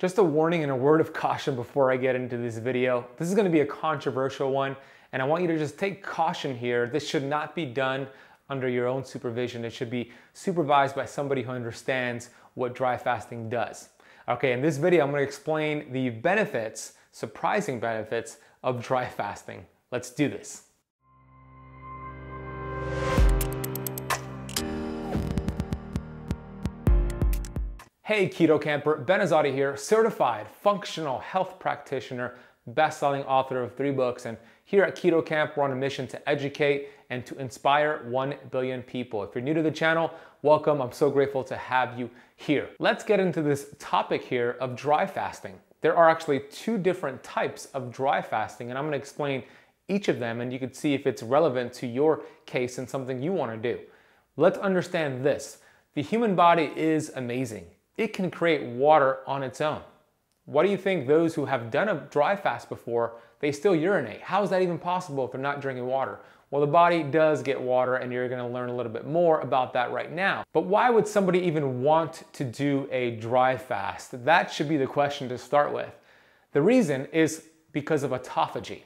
Just a warning and a word of caution before I get into this video. This is going to be a controversial one, and I want you to just take caution here. This should not be done under your own supervision. It should be supervised by somebody who understands what dry fasting does. Okay, in this video, I'm going to explain the benefits, surprising benefits of dry fasting. Let's do this. Hey Keto Camper, Ben Azadi here, certified functional health practitioner, best-selling author of 3 books, and here at Keto Camp, we're on a mission to educate and to inspire 1 billion people. If you're new to the channel, welcome. I'm so grateful to have you here. Let's get into this topic here of dry fasting. There are actually 2 different types of dry fasting, and I'm gonna explain each of them, and you can see if it's relevant to your case and something you wanna do. Let's understand this. The human body is amazing. It can create water on its own. Why do you think those who have done a dry fast before, they still urinate? How is that even possible if they're not drinking water? Well, the body does get water, and you're gonna learn a little bit more about that right now. But why would somebody even want to do a dry fast? That should be the question to start with. The reason is because of autophagy.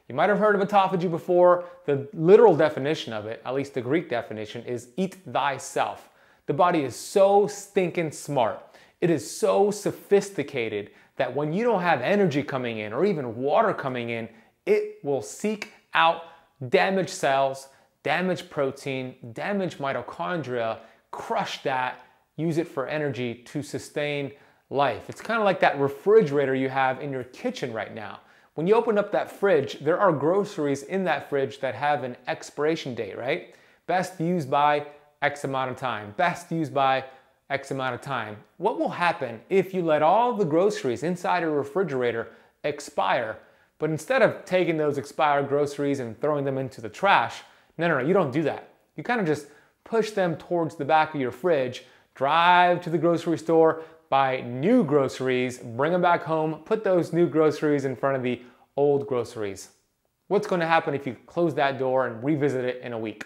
You might have heard of autophagy before. The literal definition of it, at least the Greek definition, is eat thyself. The body is so stinking smart. It is so sophisticated that when you don't have energy coming in or even water coming in, it will seek out damaged cells, damaged protein, damaged mitochondria, crush that, use it for energy to sustain life. It's kind of like that refrigerator you have in your kitchen right now. When you open up that fridge, there are groceries in that fridge that have an expiration date, right? Best used by X amount of time, best used by X amount of time. What will happen if you let all the groceries inside a refrigerator expire, but instead of taking those expired groceries and throwing them into the trash, no, you don't do that. You kind of just push them towards the back of your fridge, drive to the grocery store, buy new groceries, bring them back home, put those new groceries in front of the old groceries. What's going to happen if you close that door and revisit it in a week?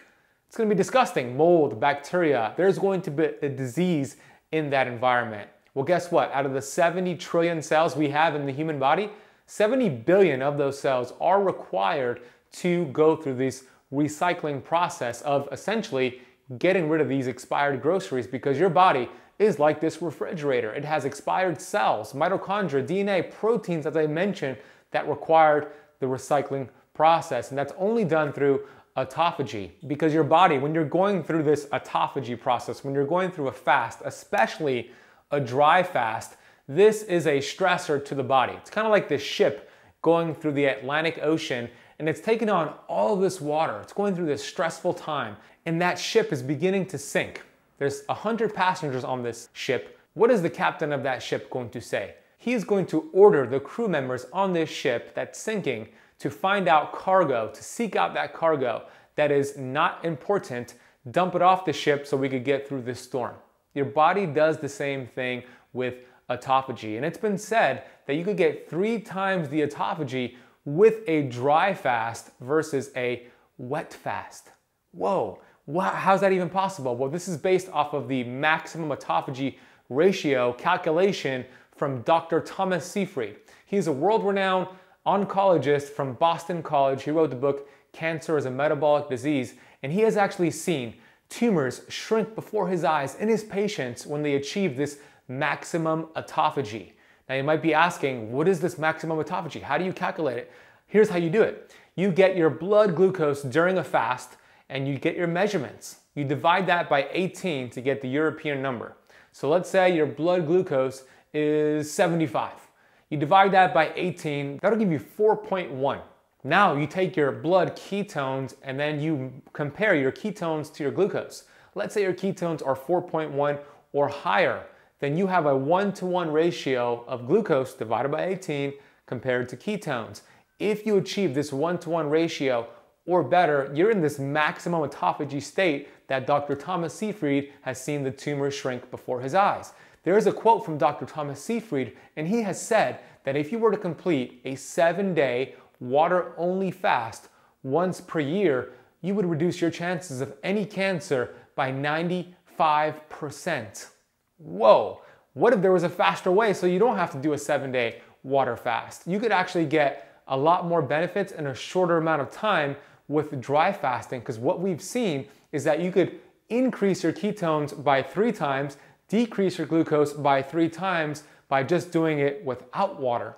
It's going to be disgusting. Mold, bacteria. There's going to be a disease in that environment. Well, guess what? Out of the 70 trillion cells we have in the human body, 70 billion of those cells are required to go through this recycling process of essentially getting rid of these expired groceries, because your body is like this refrigerator. It has expired cells, mitochondria, DNA, proteins, as I mentioned, that required the recycling process. And that's only done through autophagy, because your body, when you're going through this autophagy process, when you're going through a fast, especially a dry fast, this is a stressor to the body. It's kind of like this ship going through the Atlantic Ocean, and it's taking on all of this water. It's going through this stressful time, and that ship is beginning to sink. There's 100 passengers on this ship. What is the captain of that ship going to say? He's going to order the crew members on this ship that's sinking to find out cargo, to seek out that cargo that is not important, dump it off the ship so we could get through this storm. Your body does the same thing with autophagy, and it's been said that you could get 3 times the autophagy with a dry fast versus a wet fast. Whoa, how's that even possible? Well, this is based off of the maximum autophagy ratio calculation from Dr. Thomas Seyfried. He's a world-renowned oncologist from Boston College. He wrote the book Cancer is a Metabolic Disease, and he has actually seen tumors shrink before his eyes in his patients when they achieve this maximum autophagy. Now you might be asking, what is this maximum autophagy? How do you calculate it? Here's how you do it. You get your blood glucose during a fast, and you get your measurements. You divide that by 18 to get the European number. So let's say your blood glucose is 75. You divide that by 18, that'll give you 4.1. Now you take your blood ketones and then you compare your ketones to your glucose. Let's say your ketones are 4.1 or higher. Then you have a 1-to-1 ratio of glucose divided by 18 compared to ketones. If you achieve this 1-to-1 ratio or better, you're in this maximum autophagy state that Dr. Thomas Seyfried has seen the tumor shrink before his eyes. There is a quote from Dr. Thomas Seyfried, and he has said that if you were to complete a 7-day water-only fast once per year, you would reduce your chances of any cancer by 95%. Whoa, What if there was a faster way so you don't have to do a 7-day water fast? You could actually get a lot more benefits in a shorter amount of time with dry fasting, because what we've seen is that you could increase your ketones by 3 times, decrease your glucose by 3 times by just doing it without water.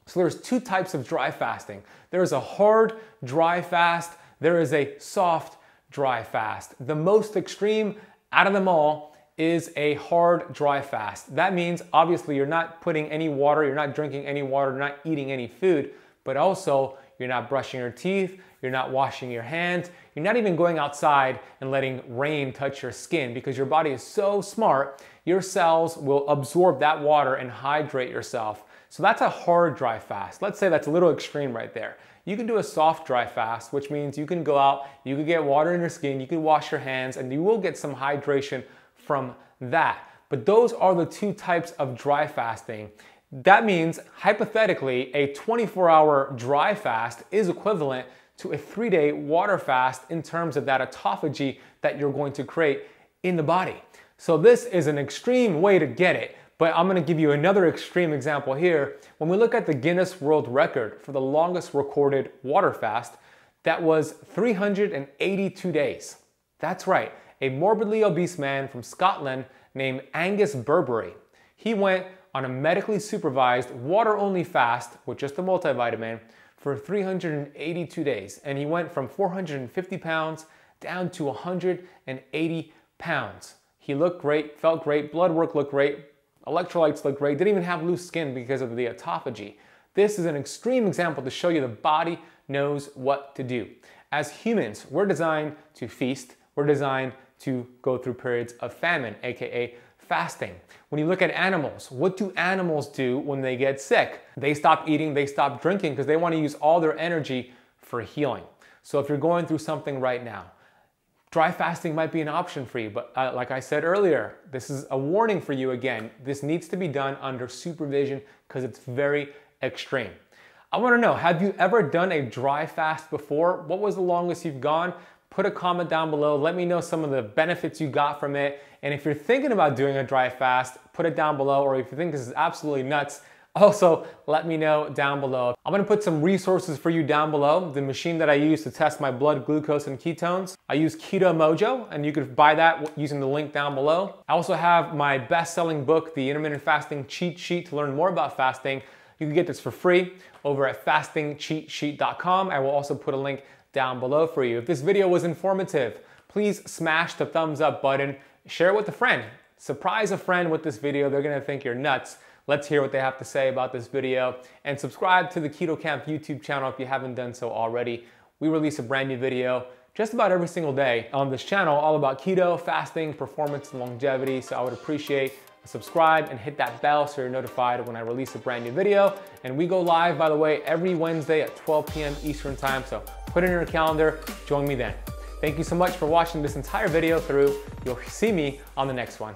So there's 2 types of dry fasting. There's a hard dry fast, there is a soft dry fast. The most extreme out of them all is a hard dry fast. That means obviously you're not putting any water, you're not drinking any water, you're not eating any food, but also you're not brushing your teeth, you're not washing your hands, you're not even going outside and letting rain touch your skin, because your body is so smart, your cells will absorb that water and hydrate yourself. So that's a hard dry fast. Let's say that's a little extreme right there. You can do a soft dry fast, which means you can go out, you can get water in your skin, you can wash your hands, and you will get some hydration from that. But those are the 2 types of dry fasting. That means, hypothetically, a 24-hour dry fast is equivalent to a 3-day water fast in terms of that autophagy that you're going to create in the body. So this is an extreme way to get it, but I'm gonna give you another extreme example here. When we look at the Guinness World Record for the longest recorded water fast, that was 382 days. That's right, a morbidly obese man from Scotland named Angus Berberi. He went on a medically supervised water-only fast with just a multivitamin for 382 days. And he went from 450 pounds down to 180 pounds. He looked great, felt great, blood work looked great, electrolytes looked great, didn't even have loose skin because of the autophagy. This is an extreme example to show you the body knows what to do. As humans, we're designed to feast, we're designed to go through periods of famine, aka fasting. When you look at animals, what do animals do when they get sick? They stop eating, they stop drinking, because they want to use all their energy for healing. So if you're going through something right now, dry fasting might be an option for you, but like I said earlier, this is a warning for you again. This needs to be done under supervision because it's very extreme. I want to know, have you ever done a dry fast before? What was the longest you've gone? Put a comment down below. Let me know some of the benefits you got from it. And if you're thinking about doing a dry fast, put it down below. Or if you think this is absolutely nuts, also let me know down below. I'm gonna put some resources for you down below. The machine that I use to test my blood glucose and ketones, I use Keto Mojo, and you could buy that using the link down below. I also have my best-selling book, The Intermittent Fasting Cheat Sheet, to learn more about fasting. You can get this for free over at fastingcheatsheet.com. I will also put a link down below for you. If this video was informative, please smash the thumbs up button, share it with a friend. Surprise a friend with this video, they're gonna think you're nuts. Let's hear what they have to say about this video, and subscribe to the Keto Camp YouTube channel if you haven't done so already. We release a brand new video just about every single day on this channel, all about keto, fasting, performance, and longevity. So I would appreciate a subscribe and hit that bell so you're notified when I release a brand new video. And we go live, by the way, every Wednesday at 12 p.m. Eastern time. So put it in your calendar, join me then. Thank you so much for watching this entire video through. You'll see me on the next one.